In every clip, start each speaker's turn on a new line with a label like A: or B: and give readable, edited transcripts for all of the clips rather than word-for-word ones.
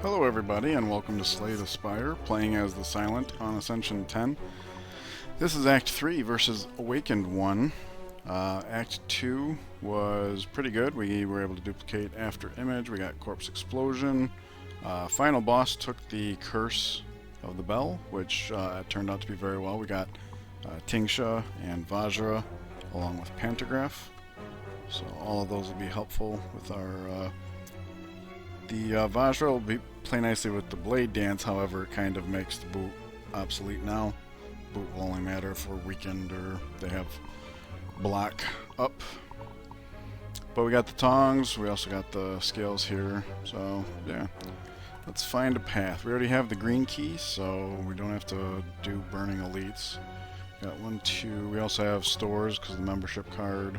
A: Hello everybody and welcome to Slay the Spire, playing as the Silent on Ascension 10. This is Act 3 versus Awakened 1. Act 2 was pretty good. We were able to duplicate After Image, we got Corpse Explosion. Final boss took the Curse of the Bell, which turned out to be very well. We got Tingsha and Vajra along with Pantograph. So all of those will be helpful with our... The Vajra will play nicely with the Blade Dance, however it kind of makes the boot obsolete now. Boot will only matter if we're weakened or they have block up. But we got the tongs, we also got the scales here, so yeah. Let's find a path. We already have the green key, so we don't have to do burning elites. Got 1, 2, we also have stores because the membership card,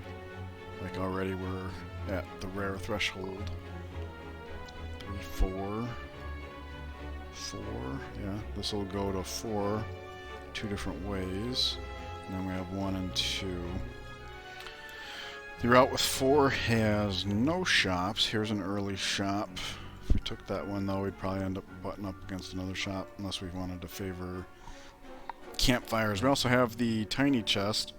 A: like already we're at the rare threshold. 3, 4, yeah, this will go to 4 two different ways, and then we have 1 and 2. The route with 4 has no shops. Here's an early shop. If we took that one though, we'd probably end up butting up against another shop unless we wanted to favor campfires. We also have the tiny chest.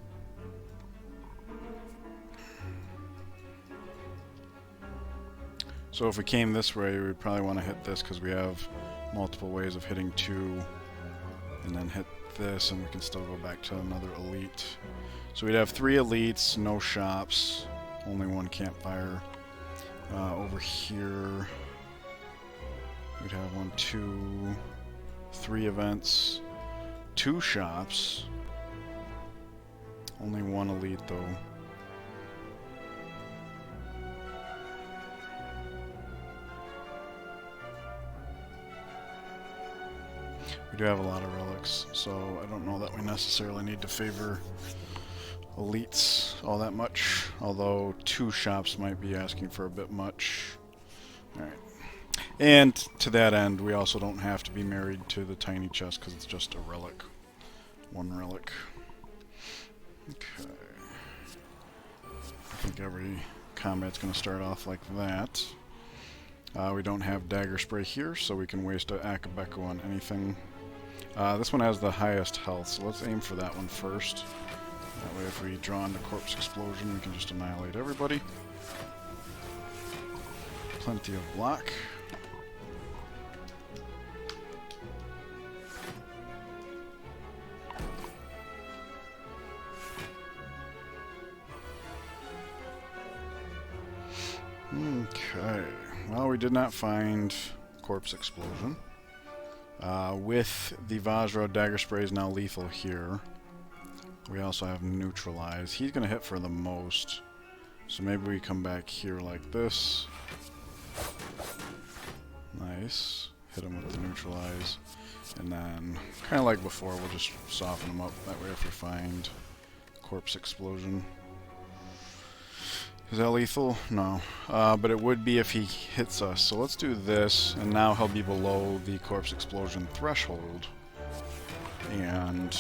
A: So if we came this way, we'd probably want to hit this because we have multiple ways of hitting 2, and then hit this, and we can still go back to another elite. So we'd have 3 elites, no shops, only 1 campfire. Over here, we'd have 1, 2, 3 events, 2 shops, only 1 elite though. We do have a lot of relics, so I don't know that we necessarily need to favor elites all that much, although 2 shops might be asking for a bit much. Alright. And to that end, we also don't have to be married to the tiny chest because it's just a relic. 1 relic. Okay. I think every combat's going to start off like that. We don't have dagger spray here, so we can waste an Akabeko on anything. This one has the highest health, so let's aim for that one first. That way if we draw into Corpse Explosion, we can just annihilate everybody. Plenty of block. Okay, well we did not find Corpse Explosion. With the Vajra, Dagger Spray is now lethal here. We also have Neutralize. He's going to hit for the most. So maybe we come back here like this. Nice. Hit him with the Neutralize. And then, kind of like before, we'll just soften him up. That way if we find Corpse Explosion. Is that lethal? No. But it would be if he hits us. So let's do this, and now he'll be below the Corpse Explosion threshold. And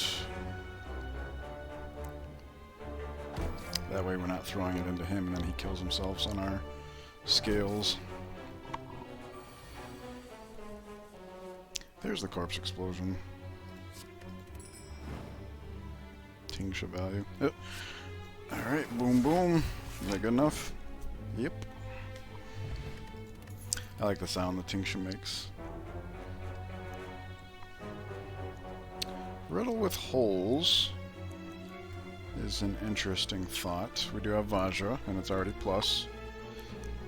A: that way we're not throwing it into him, and then he kills himself on our scales. There's the Corpse Explosion. Tingsha value. Yep. Alright, boom boom. Is that good enough? Yep. I like the sound the Tingsha makes. Riddle with holes is an interesting thought. We do have Vajra, and it's already plus.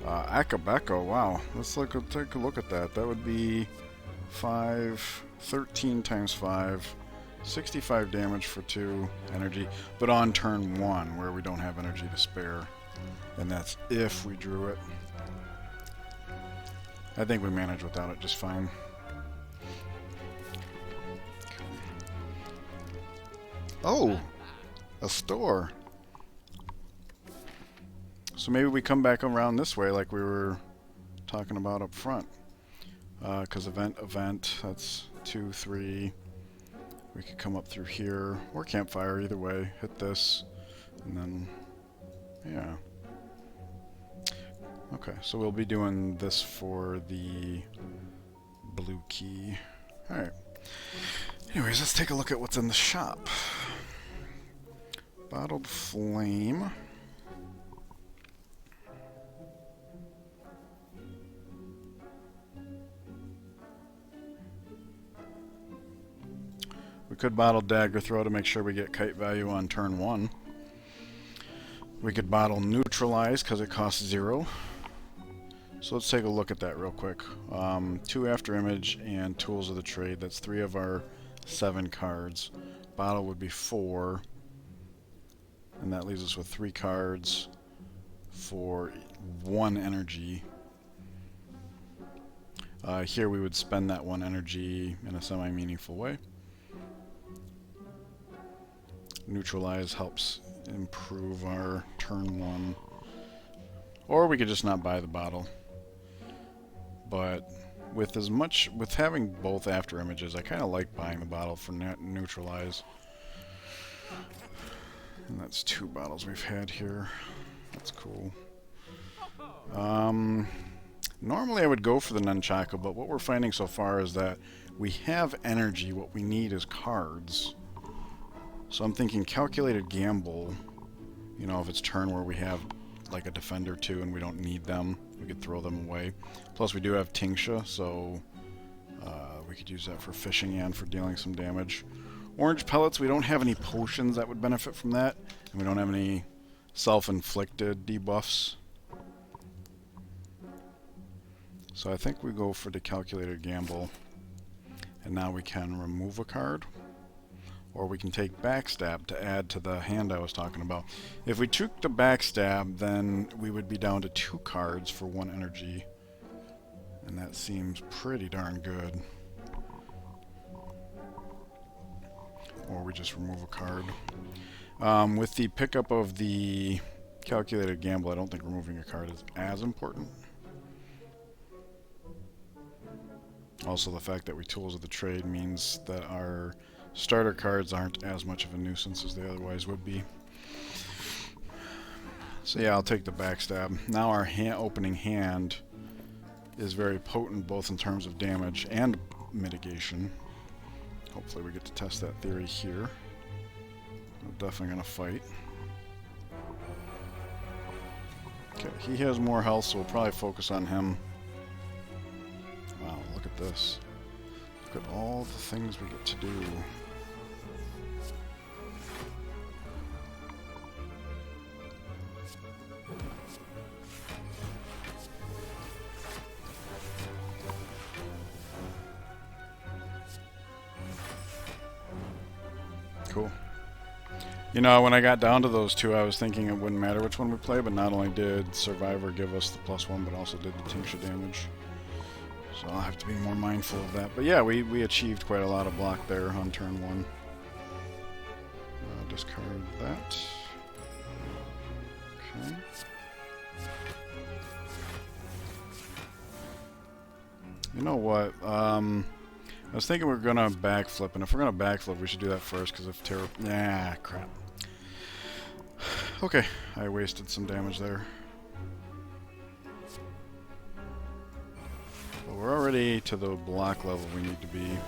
A: Akabeko, wow. Let's take a look at that. That would be 13 times 5. 65 damage for 2 energy, but on turn 1, where we don't have energy to spare. And that's if we drew it. I think we manage without it just fine. Oh! A store! So maybe we come back around this way like we were talking about up front. Because event, that's 2, 3... We could come up through here, or campfire, either way. Hit this, and then, yeah. Okay, so we'll be doing this for the blue key. Alright. Anyways, let's take a look at what's in the shop. Bottled flame. We could bottle dagger throw to make sure we get kite value on turn 1. We could bottle neutralize because it costs 0. So let's take a look at that real quick. 2 after image and tools of the trade. That's 3 of our 7 cards. Bottle would be 4. And that leaves us with 3 cards for 1 energy. Here we would spend that 1 energy in a semi-meaningful way. Neutralize helps improve our turn 1. Or we could just not buy the bottle. But with having both after images, I kind of like buying the bottle for neutralize. And that's 2 bottles we've had here. That's cool. Normally I would go for the nunchaku, but what we're finding so far is that we have energy. What we need is cards. So I'm thinking calculated gamble. You know, if it's turn where we have like a defender 2 and we don't need them, we could throw them away. Plus we do have Tingsha, so we could use that for fishing and for dealing some damage. Orange pellets, we don't have any potions that would benefit from that, and we don't have any self-inflicted debuffs. So I think we go for the calculated gamble, and now we can remove a card. Or we can take backstab to add to the hand I was talking about. If we took the backstab, then we would be down to 2 cards for 1 energy. And that seems pretty darn good. Or we just remove a card. With the pickup of the calculated gamble, I don't think removing a card is as important. Also, the fact that we tools of the trade means that our starter cards aren't as much of a nuisance as they otherwise would be. So yeah, I'll take the backstab. Now our opening hand is very potent both in terms of damage and mitigation. Hopefully we get to test that theory here. I'm definitely going to fight. Okay, he has more health, so we'll probably focus on him. Wow, look at this. Look at all the things we get to do. Cool. You know, when I got down to those 2, I was thinking it wouldn't matter which one we play, but not only did Survivor give us the +1, but also did the Tingsha damage. So I'll have to be more mindful of that. But yeah, we achieved quite a lot of block there on turn 1. Discard that. Okay. You know what? I was thinking we were going to backflip, and if we're going to backflip, we should do that first, because if terror... Nah, crap. Okay, I wasted some damage there. But we're already to the block level we need to be.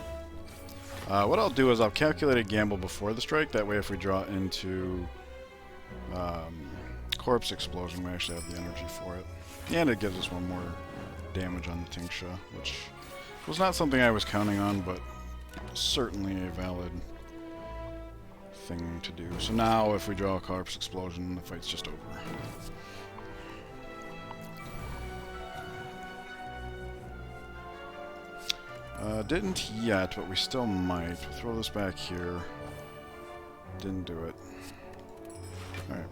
A: What I'll do is I'll calculate a gamble before the strike, that way if we draw into Corpse Explosion, we actually have the energy for it. And it gives us 1 more damage on the Tingsha, which was not something I was counting on, but certainly a valid thing to do. So now if we draw a Corpse Explosion, the fight's just over. Didn't yet, but we still might. Throw this back here. Didn't do it. Alright.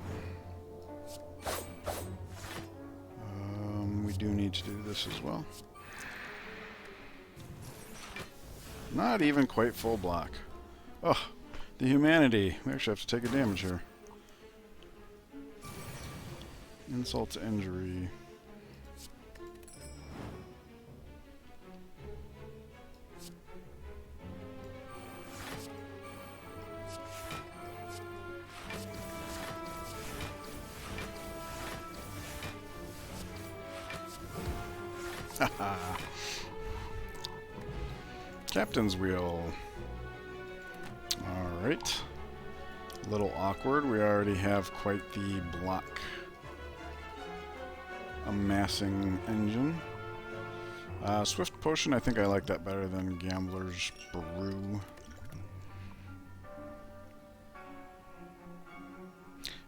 A: We do need to do this as well. Not even quite full block. Oh, the humanity. We actually have to take a damage here. Insult to injury. Captain's wheel. Alright. A little awkward. We already have quite the block amassing engine. Swift Potion, I think I like that better than Gambler's Brew.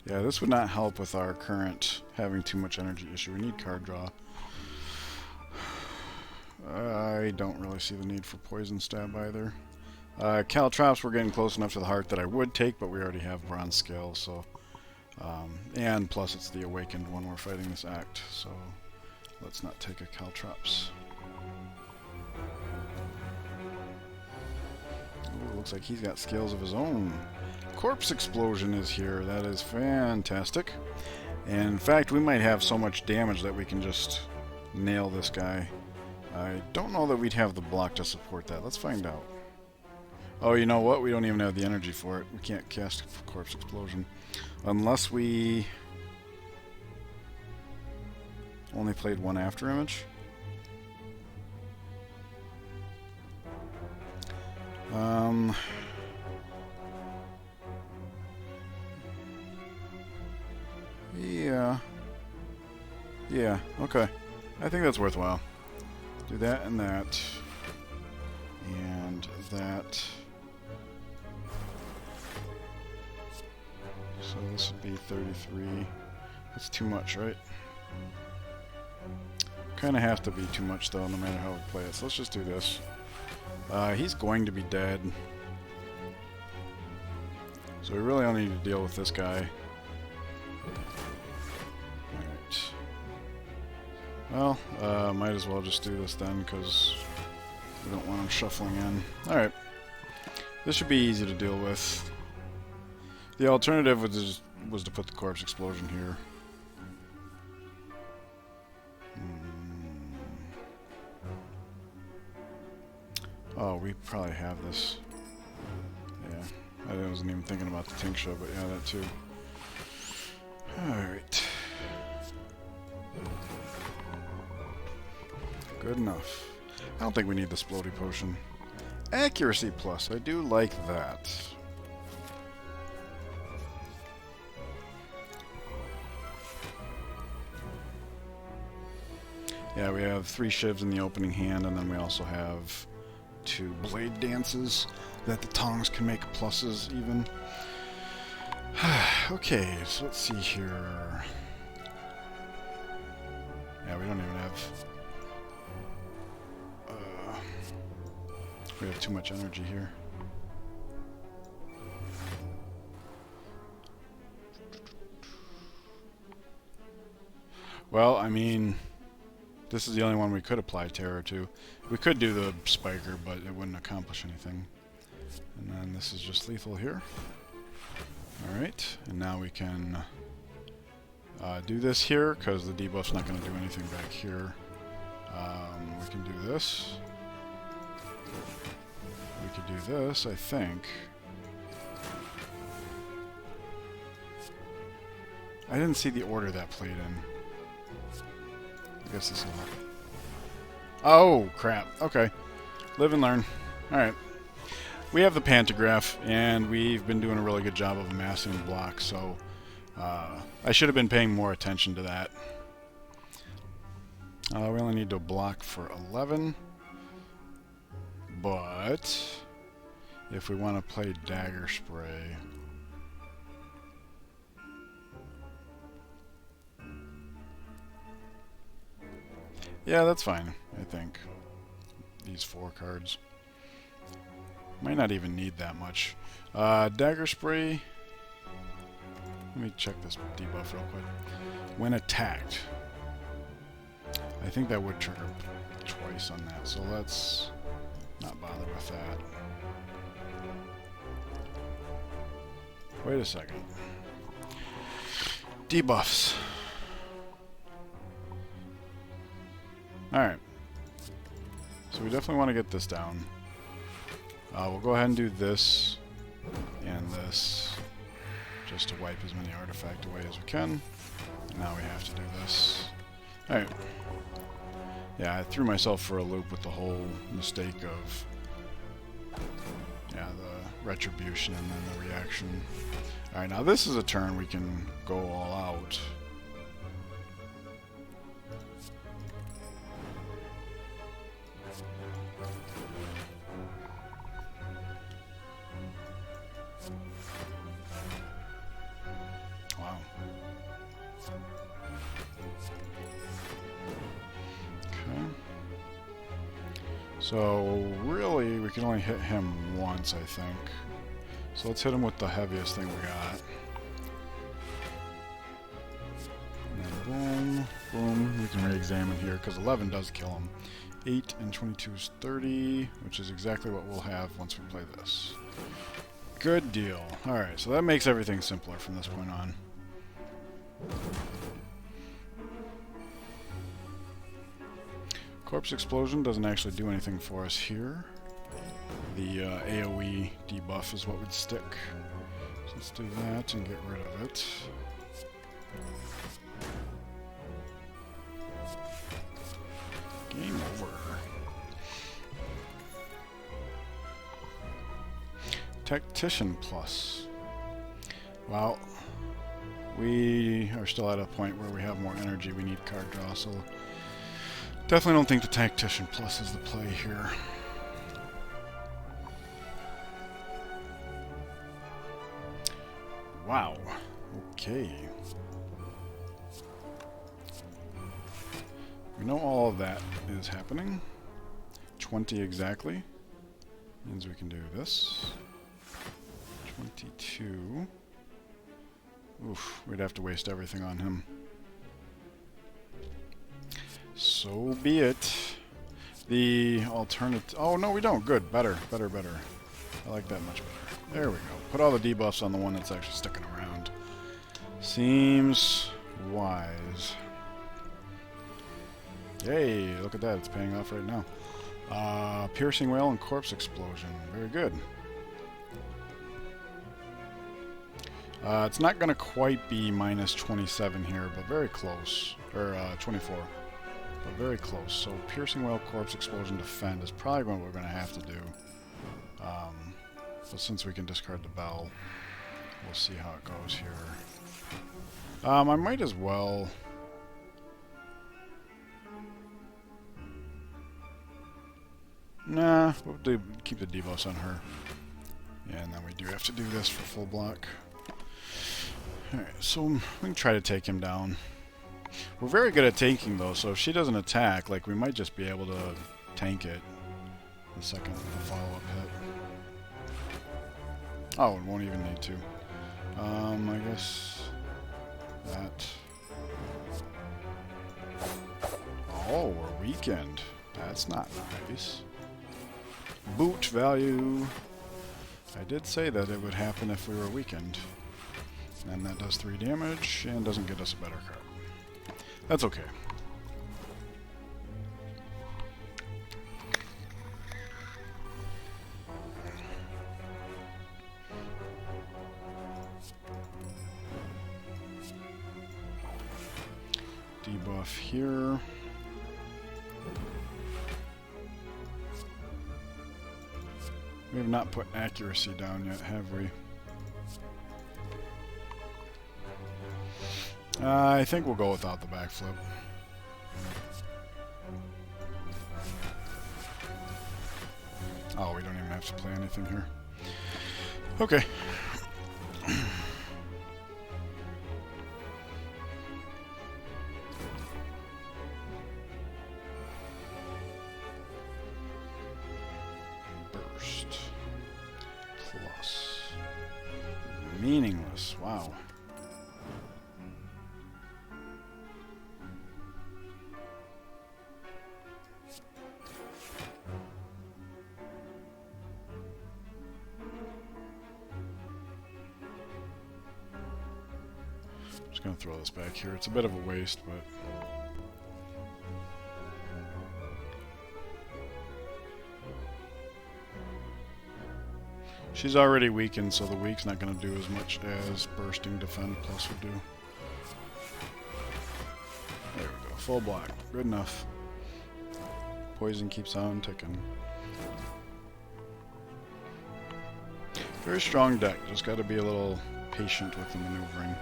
A: Yeah, this would not help with our current having too much energy issue. We need card draw. I don't really see the need for Poison Stab either. Caltrops, we're getting close enough to the heart that I would take, but we already have Bronze Scale, so... and plus it's the Awakened one we're fighting this act, so let's not take a Caltrops. Ooh, looks like he's got skills of his own. Corpse Explosion is here. That is fantastic. And in fact, we might have so much damage that we can just nail this guy. I don't know that we'd have the block to support that. Let's find out. Oh, you know what? We don't even have the energy for it. We can't cast Corpse Explosion. Unless we only played one After Image. Yeah, okay. I think that's worthwhile. Do that and that. And that. So this would be 33. That's too much, right? Kind of have to be too much, though, no matter how we play it. So let's just do this. He's going to be dead. So we really only need to deal with this guy. Alright. Well, might as well just do this then, because we don't want him shuffling in. Alright. This should be easy to deal with. The alternative was to put the Corpse Explosion here. Oh, we probably have this. Yeah, I wasn't even thinking about the Tincture, but yeah, that too. Alright. Good enough. I don't think we need the Splody Potion. Accuracy Plus, I do like that. Yeah, we have 3 Shivs in the opening hand, and then we also have 2 Blade Dances that the tongs can make pluses even. Okay, so let's see here. Yeah, we don't even have... we have too much energy here. Well, I mean... this is the only one we could apply Terror to. We could do the Spiker, but it wouldn't accomplish anything. And then this is just lethal here. Alright, and now we can do this here, because the debuff's not going to do anything back here. We can do this. We could do this, I think. I didn't see the order that played in. I guess this is... oh, crap. Okay. Live and learn. Alright. We have the Pantograph, and we've been doing a really good job of amassing the block, so I should have been paying more attention to that. We only need to block for 11, but if we want to play Dagger Spray... yeah, that's fine, I think. These 4 cards. Might not even need that much. Dagger Spray... let me check this debuff real quick. When attacked. I think that would trigger twice on that, so let's not bother with that. Wait a second. Debuffs. Alright. So we definitely want to get this down. We'll go ahead and do this and this just to wipe as many artifacts away as we can. And now we have to do this. Alright. Yeah, I threw myself for a loop with the whole mistake of Yeah, the retribution and then the reaction. Alright, now this is a turn we can go all out. Wow. Okay. So, really, we can only hit him once, I think. So let's hit him with the heaviest thing we got. And then boom, boom. We can re-examine here, because 11 does kill him. 8 and 22 is 30, which is exactly what we'll have once we play this. Good deal. Alright, so that makes everything simpler from this point on. Corpse Explosion doesn't actually do anything for us here. The AoE debuff is what would stick. So let's do that and get rid of it. Game over. Tactician Plus. Well, we are still at a point where we have more energy. We need card draw, so definitely don't think the Tactician Plus is the play here. Wow. Okay. We know all of that is happening. 20 exactly. Means we can do this. 22. Oof, we'd have to waste everything on him. So be it. The alternate... Oh, no, we don't. Good. Better. Better, better. I like that much better. There we go. Put all the debuffs on the one that's actually sticking around. Seems wise. Yay, look at that. It's paying off right now. Piercing Wail and Corpse Explosion. Very good. It's not going to quite be minus 27 here, but very close. Or 24. But very close. So Piercing Wail, Corpse Explosion, Defend is probably what we're going to have to do. But since we can discard the bell, we'll see how it goes here. I might as well... Nah, we'll keep the debuffs on her. Yeah, and then we do have to do this for full block. Alright, so we can try to take him down. We're very good at tanking, though, so if she doesn't attack, like, we might just be able to tank it the second the follow-up hit. Oh, it won't even need to. I guess that. Oh, we're weakened. That's not nice. Boot value. I did say that it would happen if we were weakened. And that does 3 damage and doesn't get us a better card. That's okay. Debuff here. We have not put accuracy down yet, have we? I think we'll go without the backflip. Oh, we don't even have to play anything here. Okay. Burst. Plus. Meaningless. Wow. Just gonna throw this back here. It's a bit of a waste, but she's already weakened, so the weak's not gonna do as much as bursting defend plus would do. There we go. Full block. Good enough. Poison keeps on ticking. Very strong deck, just got to be a little patient with the maneuvering.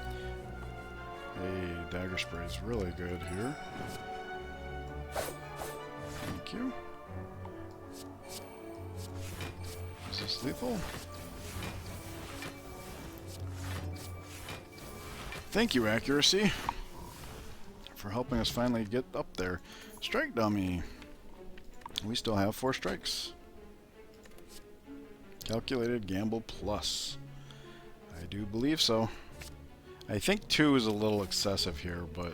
A: Hey, Dagger Spray is really good here. Thank you. Is this lethal? Thank you, Accuracy, for helping us finally get up there. Strike Dummy. We still have 4 strikes. Calculated Gamble Plus. I do believe so. I think 2 is a little excessive here, but...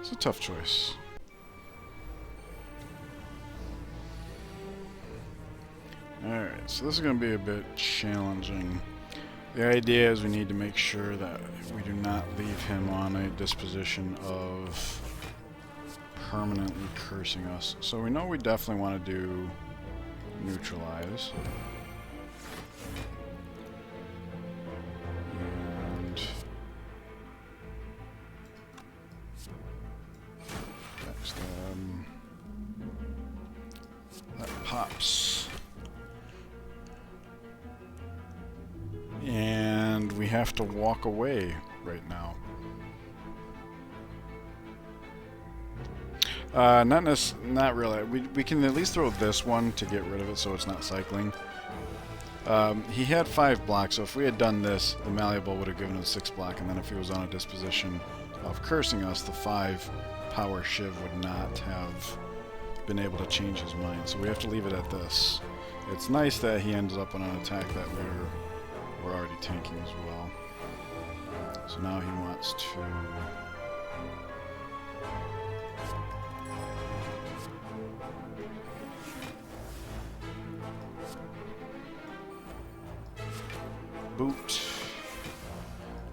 A: it's a tough choice. Alright, so this is going to be a bit challenging. The idea is we need to make sure that we do not leave him on a disposition of permanently cursing us. So we know we definitely want to do neutralize. And backstab. That pops. And we have to walk away right now. Not really. We can at least throw this one to get rid of it so it's not cycling. He had 5 blocks, so if we had done this, the Malleable would have given us 6 block, and then if he was on a disposition of cursing us, the 5 power Shiv would not have been able to change his mind. So we have to leave it at this. It's nice that he ends up on an attack that we're already tanking as well. So now he wants to... boot.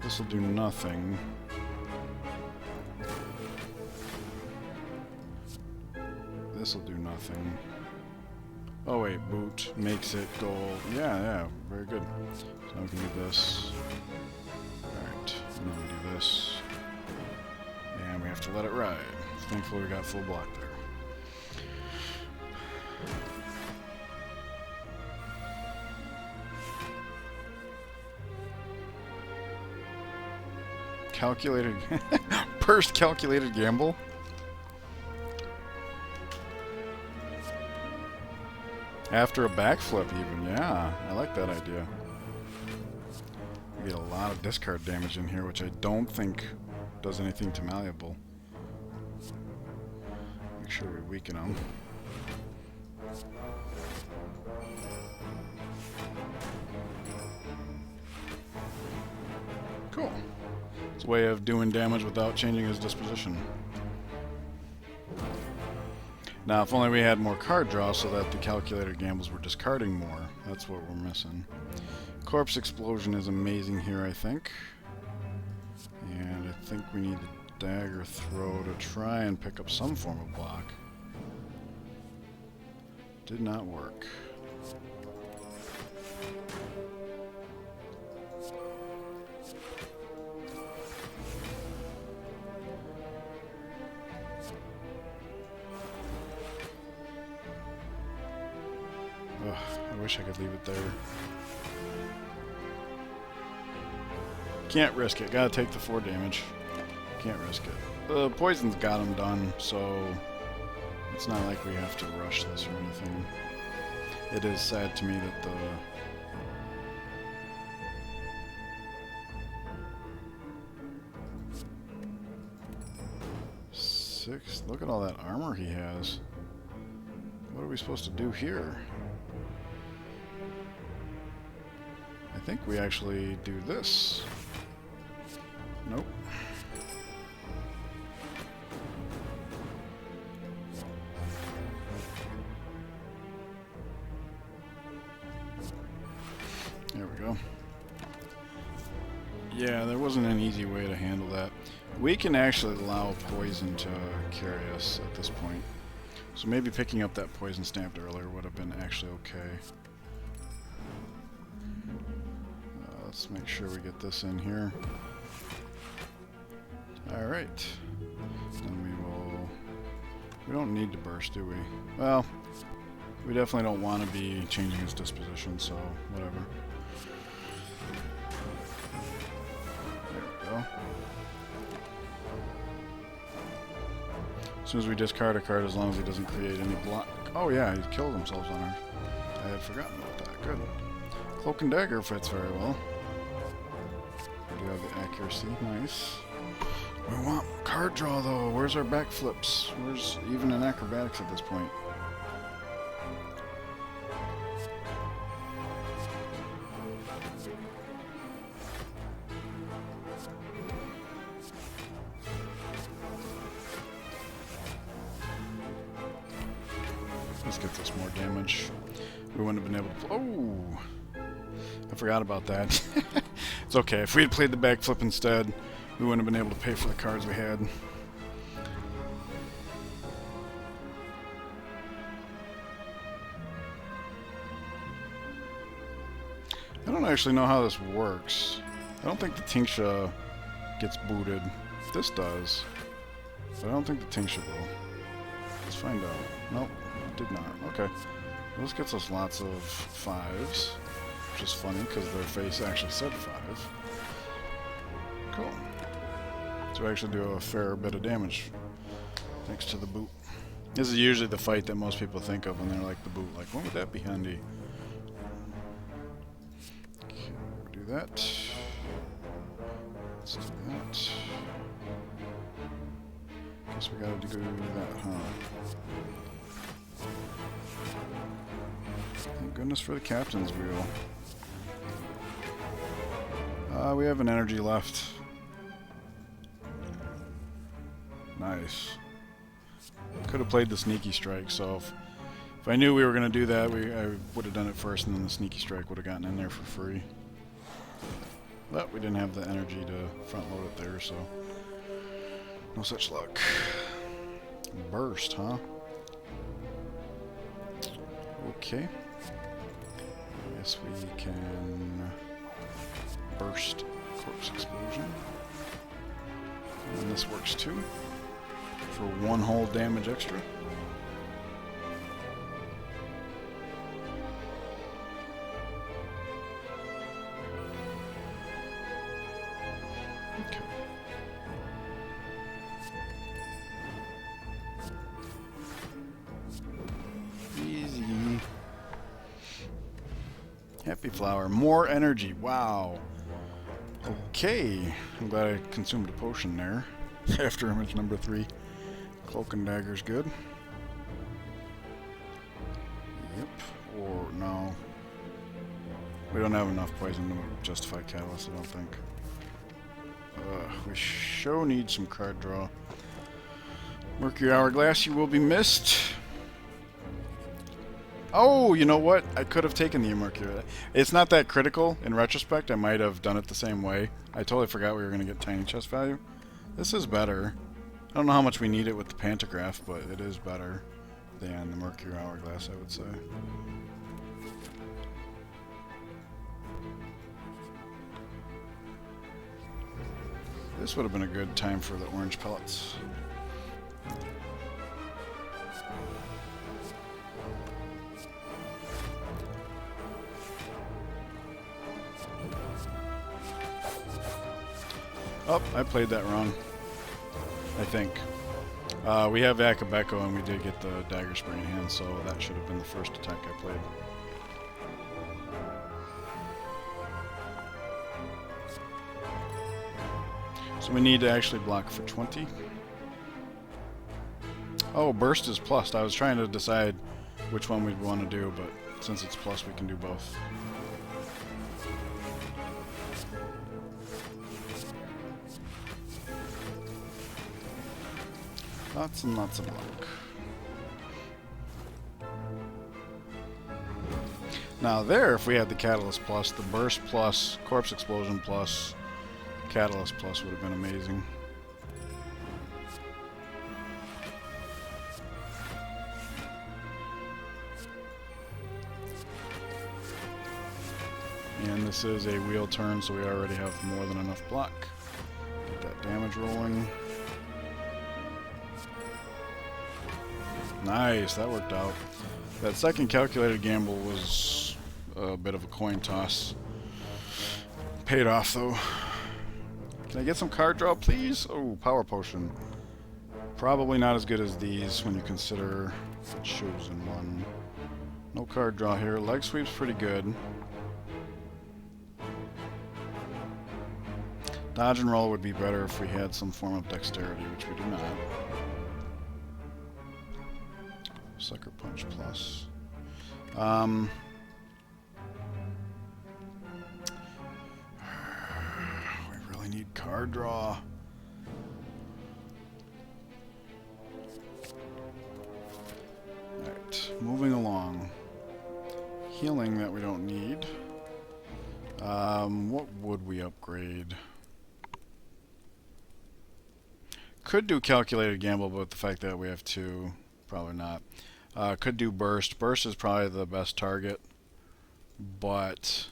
A: This will do nothing. This will do nothing. Oh wait, boot makes it go... yeah, very good. So now we can do this. Alright, and then we do this. And we have to let it ride. Thankfully we got full block there. Calculated... Pursed calculated gamble? After a backflip even, yeah. I like that idea. We get a lot of discard damage in here, which I don't think does anything to Malleable. Make sure we weaken him. Cool. It's a way of doing damage without changing his disposition. Now, if only we had more card draw so that the calculated gambles were discarding more. That's what we're missing. Corpse Explosion is amazing here, I think. And I think we need the Dagger Throw to try and pick up some form of block. Did not work. Ugh, I wish I could leave it there. Can't risk it. Gotta take the 4 damage. Can't risk it. The poison's got him done, so it's not like we have to rush this or anything. It is sad to me that the... 6. Look at all that armor he has. What are we supposed to do here? I think we actually do this. Nope. There we go. Yeah, there wasn't an easy way to handle that. We can actually allow poison to carry us at this point. So maybe picking up that poison stamped earlier would have been actually okay. Let's make sure we get this in here. Alright. Then we will... We don't need to burst, do we? Well, we definitely don't want to be changing his disposition, so whatever. There we go. As soon as we discard a card, as long as he doesn't create any block... Oh yeah, he's killed himself on her. I had forgotten about that. Good. Cloak and Dagger fits very well. We do have the accuracy. Nice. We want card draw, though. Where's our backflips? Where's even in acrobatics at this point? This gets us more damage. We wouldn't have been able to... Oh! I forgot about that. It's okay. If we had played the backflip instead, we wouldn't have been able to pay for the cards we had. I don't actually know how this works. I don't think the Tingsha gets booted. This does. But I don't think the Tingsha will. Let's find out. Nope, it did not. Okay. Well, this gets us lots of 5s. Which is funny, because their face actually said 5. Cool. So we actually do a fair bit of damage. Thanks to the boot. This is usually the fight that most people think of when they're like the boot. Like, when would that be handy? Okay, we'll do that. Let's do that. Guess we gotta do that, huh? Thank goodness for the captain's wheel. We have an energy left. Nice. Could have played the sneaky strike, so if I knew we were going to do that, I would have done it first, and then the sneaky strike would have gotten in there for free. But we didn't have the energy to front load it there, so no such luck. Burst, huh? Okay. I guess we can burst Corpse Explosion. And this works too, for 1 whole damage extra. Okay. Easy. Happy Flower. More energy. Wow. Okay. I'm glad I consumed a potion there. After image number 3. Cloak and Dagger's good. Yep. Or no. We don't have enough poison to justify Catalyst, I don't think. We sure need some card draw. Mercury Hourglass, you will be missed. Oh, you know what? I could have taken the Mercury. It's not that critical. In retrospect, I might have done it the same way. I totally forgot we were going to get tiny chest value. This is better. I don't know how much we need it with the Pantograph, but it is better than the Mercury Hourglass, I would say. This would have been a good time for the orange pellets. Oh, I played that wrong. I think. We have Akabeko and we did get the Dagger Spray in hand, so that should have been the first attack I played. So we need to actually block for 20. Oh, Burst is plus. I was trying to decide which one we'd want to do, but since it's plus, we can do both. Lots and lots of luck. Now there, if we had the Catalyst plus, the Burst plus, Corpse Explosion plus, Catalyst plus would have been amazing. And this is a wheel turn, so we already have more than enough block. Get that damage rolling. Nice, that worked out. That second calculated gamble was a bit of a coin toss. Paid off, though. Can I get some card draw, please? Oh, power potion. Probably not as good as these when you consider the chosen one. No card draw here. Leg sweep's pretty good. Dodge and roll would be better if we had some form of dexterity, which we do not. Sucker punch plus. We really need card draw. Alright, moving along. Healing that we don't need. What would we upgrade? Could do calculated gamble, but the fact that we have two, probably not. Could do burst. Burst is probably the best target, but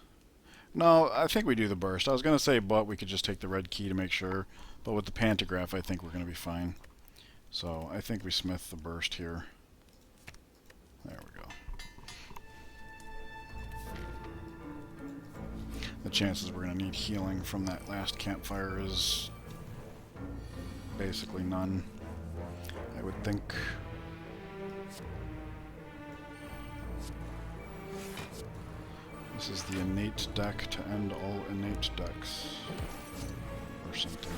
A: no, I think we do the burst. I was going to say, but we could just take the red key to make sure, but with the pantograph, I think we're going to be fine. So I think we smith the burst here. There we go. The chances we're going to need healing from that last campfire is basically none, I would think. This is the Innate deck to end all Innate decks. Or something.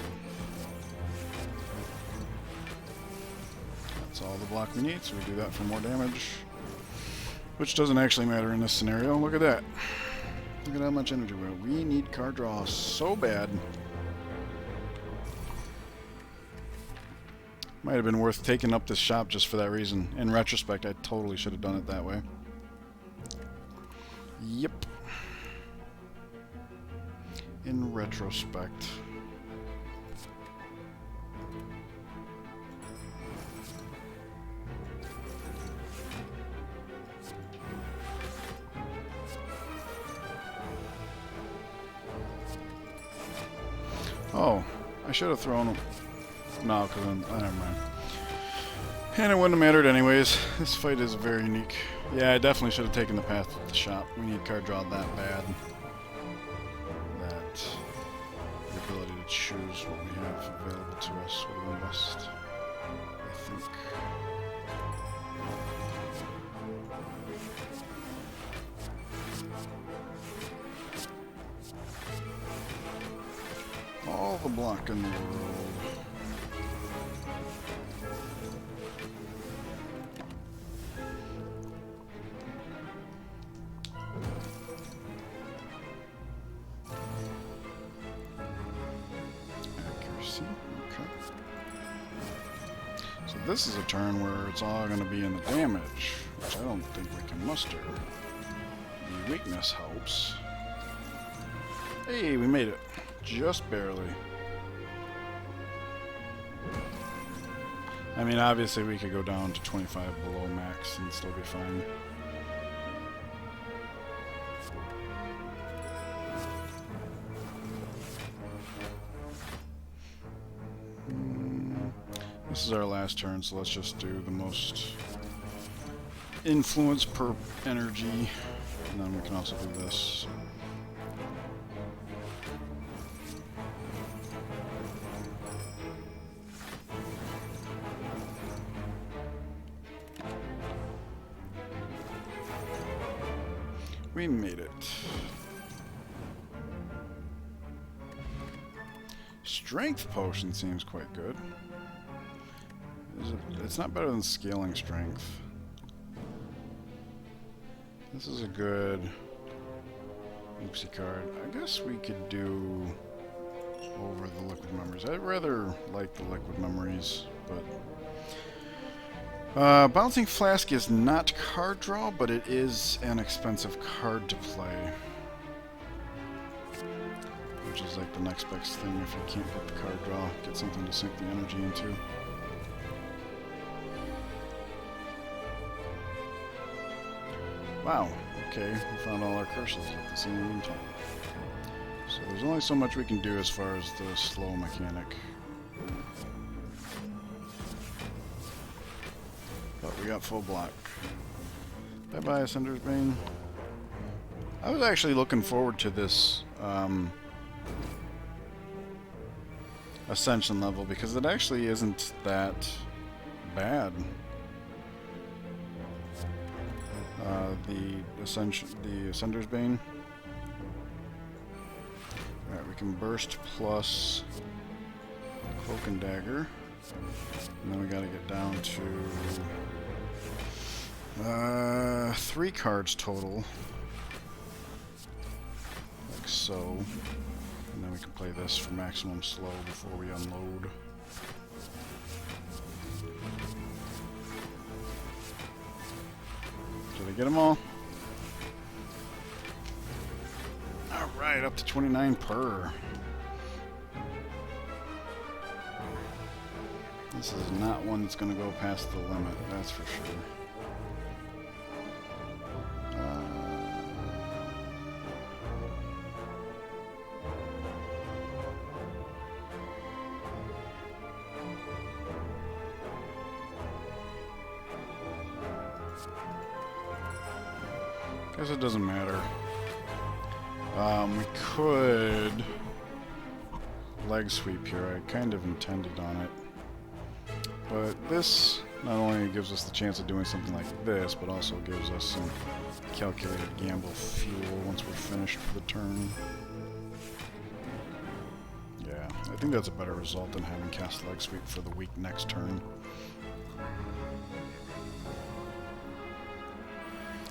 A: That's all the block we need, so we do that for more damage. Which doesn't actually matter in this scenario. Look at that. Look at how much energy we have. We need card draw so bad. Might have been worth taking up this shop just for that reason. In retrospect, I totally should have done it that way. Yep. In retrospect. Oh, I should have thrown... No, because never mind. And it wouldn't have mattered anyways. This fight is very unique. Yeah, I definitely should have taken the path to the shop. We need card draw that bad. That the ability to choose what we have available to us would have been best, I think. All the block in the world. Accuracy, okay. So this is a turn where it's all going to be in the damage, which I don't think we can muster. The weakness helps. Hey, we made it. Just barely. I mean, obviously we could go down to 25 below max and still be fine. This is our last turn, so let's just do the most influence per energy, and then we can also do this. We made it. Strength potion seems quite good. It's not better than scaling strength. This is a good oopsie card. I guess we could do over the liquid memories. I'd rather like the liquid memories, but Bouncing Flask is not card draw, but it is an expensive card to play. Which is like the next best thing if you can't get the card draw. Get something to sink the energy into. Wow, okay, we found all our curses at the same time. So there's only so much we can do as far as the slow mechanic. But we got full block. Bye-bye, Ascender's Bane. I was actually looking forward to this Ascension level because it actually isn't that bad. The Ascender's Bane. Alright, we can burst plus Cloak and Dagger. And then we gotta get down to 3 cards total. Like so. And then we can play this for maximum slow before we unload. Did I get them all? Alright, up to 29 per. This is not one that's going to go past the limit, that's for sure. Guess it doesn't matter. We could leg sweep here. I kind of intended on it. But this not only gives us the chance of doing something like this, but also gives us some calculated gamble fuel once we're finished for the turn. Yeah, I think that's a better result than having cast leg sweep for the weak next turn.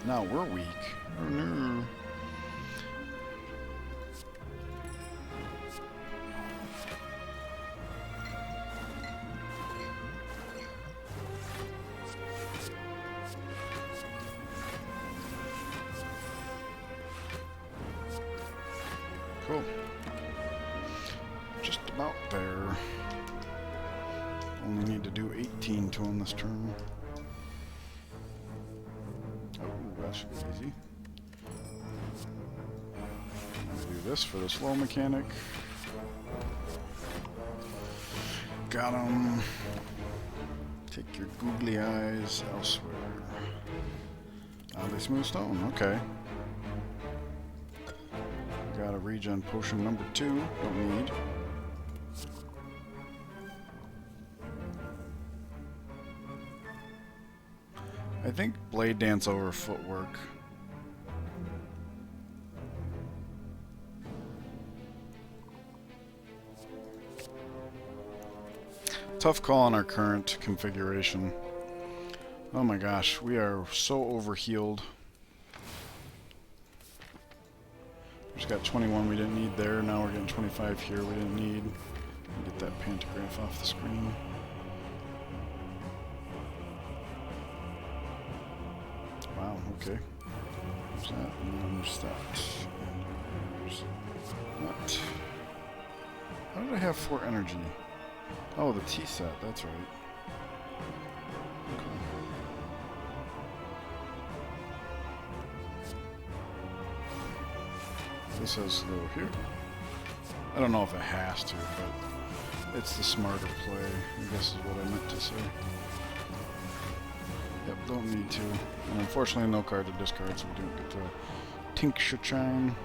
A: Now we're weak. Oh no. Cool. Just about there. Only need to do 18 to him this turn. Oh, that should be easy. I'm gonna do this for the slow mechanic. Got him. Take your googly eyes elsewhere. They smooth stone, okay. Got a regen potion number 2, don't need. I think Blade Dance over Footwork. Tough call on our current configuration. Oh my gosh, we are so overhealed. We just got 21 we didn't need there, now we're getting 25 here we didn't need. Get that pantograph off the screen. Wow, okay. There's that, and there's that. And there's that. How did I have 4 energy? Oh, the T set, that's right. Okay. This has slow here. I don't know if it has to, but it's the smarter play, I guess is what I meant to say. Yep, don't need to. And unfortunately no card to discard, so we don't get to Tincture Chime.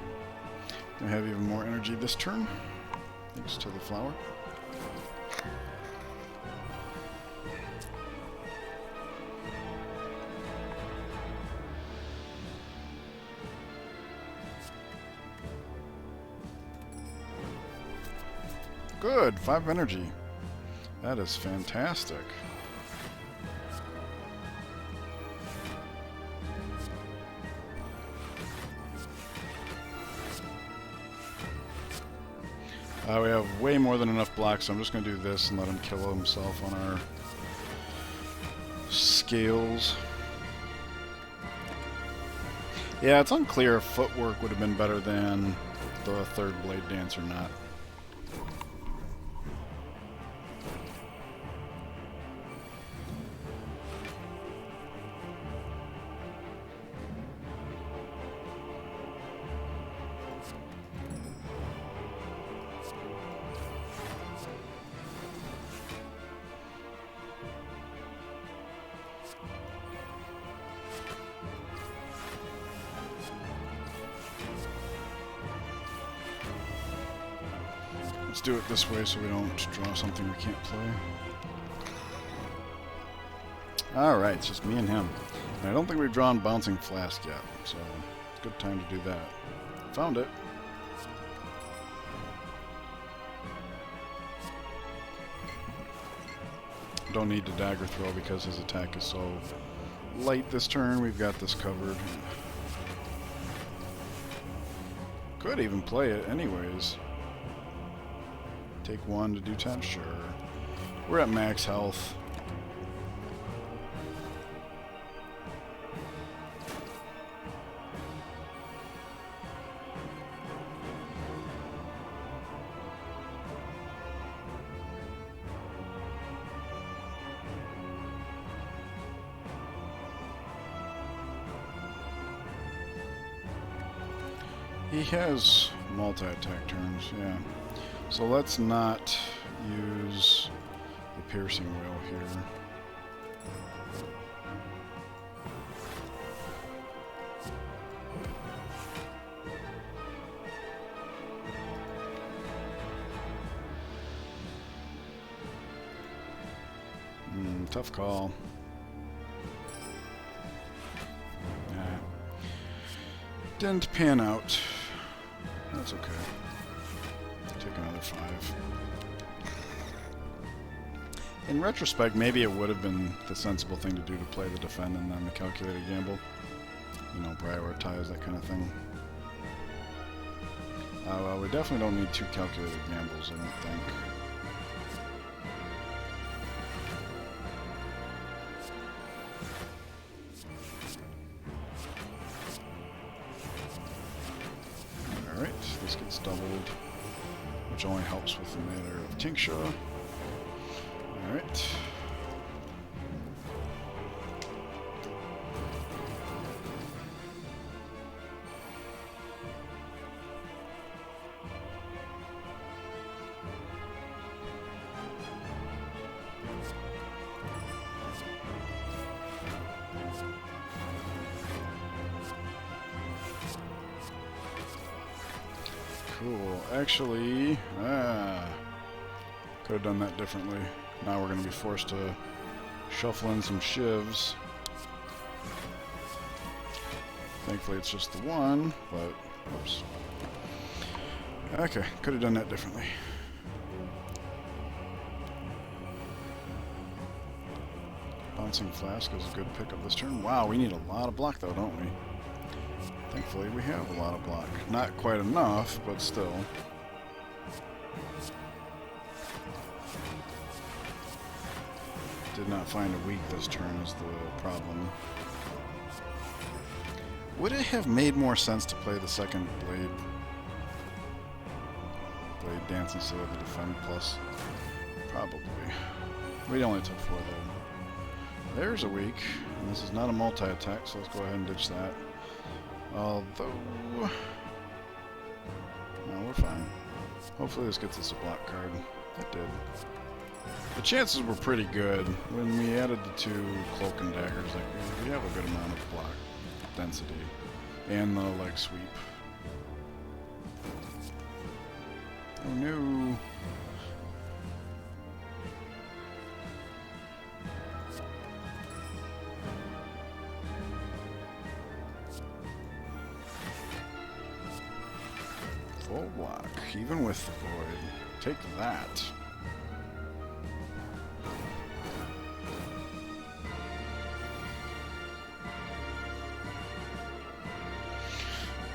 A: I have even more energy this turn, thanks to the flower. Good, 5 energy. That is fantastic. We have way more than enough blocks, so I'm just going to do this and let him kill himself on our scales. Yeah, it's unclear if Footwork would have been better than the third Blade Dance or not. Let's do it this way so we don't draw something we can't play. Alright, it's just me and him. And I don't think we've drawn Bouncing Flask yet, so it's a good time to do that. Found it. Don't need to dagger throw because his attack is so light this turn. We've got this covered. Could even play it anyways. Take one to do 10, sure. We're at max health. He has multi-attack turns, yeah. So let's not use the piercing wheel here. Tough call. Nah. Didn't pan out. That's okay. Take another 5. In retrospect, maybe it would have been the sensible thing to do to play the defend and then the calculated gamble. You know, prioritize, that kind of thing. Well, we definitely don't need 2 calculated gambles, I don't think. Alright, this gets doubled, which only helps with the matter of tincture. Alright. Cool. Actually, could have done that differently. Now we're going to be forced to shuffle in some shivs. Thankfully it's just the one, but oops. Okay, could have done that differently. Bouncing Flask is a good pickup this turn. Wow, we need a lot of block though, don't we? Thankfully we have a lot of block. Not quite enough, but still. Did not find a weak this turn is the problem. Would it have made more sense to play the second Blade Dance instead of the Defend Plus? Probably. We only took 4 though. There's a weak, and this is not a multi-attack, so let's go ahead and ditch that. Although... no, we're fine. Hopefully this gets us a block card. It did. The chances were pretty good. When we added the 2 Cloak and Daggers, like, we have a good amount of block density. And the leg sweep. Oh no! Full block, even with the void. Take that.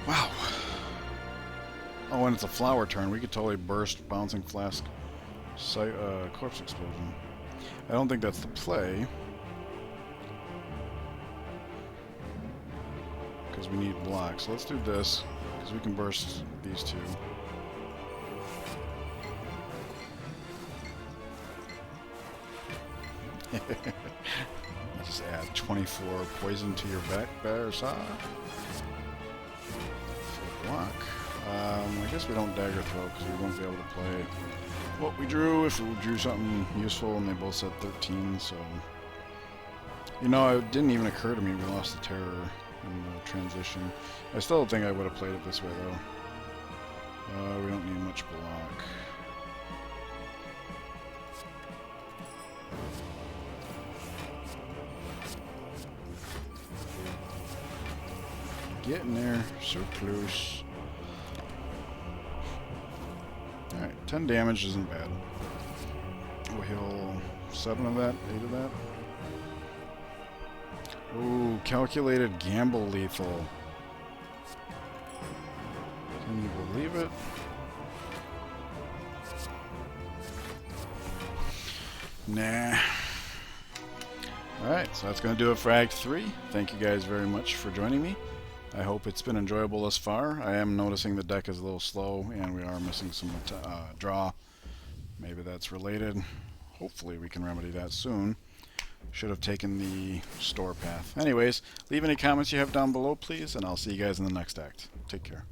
A: Wow. Oh, and it's a flower turn. We could totally burst Bouncing Flask Corpse Explosion. I don't think that's the play. Because we need block. So let's do this. Because we can burst these 2. Just add 24 poison to your back bear, sir. Full block. I guess we don't dagger throw because we won't be able to play what we drew if we drew something useful, and they both said 13, so... You know, it didn't even occur to me we lost the terror in the transition. I still think I would have played it this way, though. We don't need much block. Getting there. So close. Alright, 10 damage isn't bad. We'll heal 7 of that, 8 of that. Ooh, calculated gamble lethal. Can you believe it? Nah. Alright, so that's going to do it for Act 3. Thank you guys very much for joining me. I hope it's been enjoyable thus far. I am noticing the deck is a little slow, and we are missing some draw. Maybe that's related. Hopefully we can remedy that soon. Should have taken the store path. Anyways, leave any comments you have down below, please, and I'll see you guys in the next act. Take care.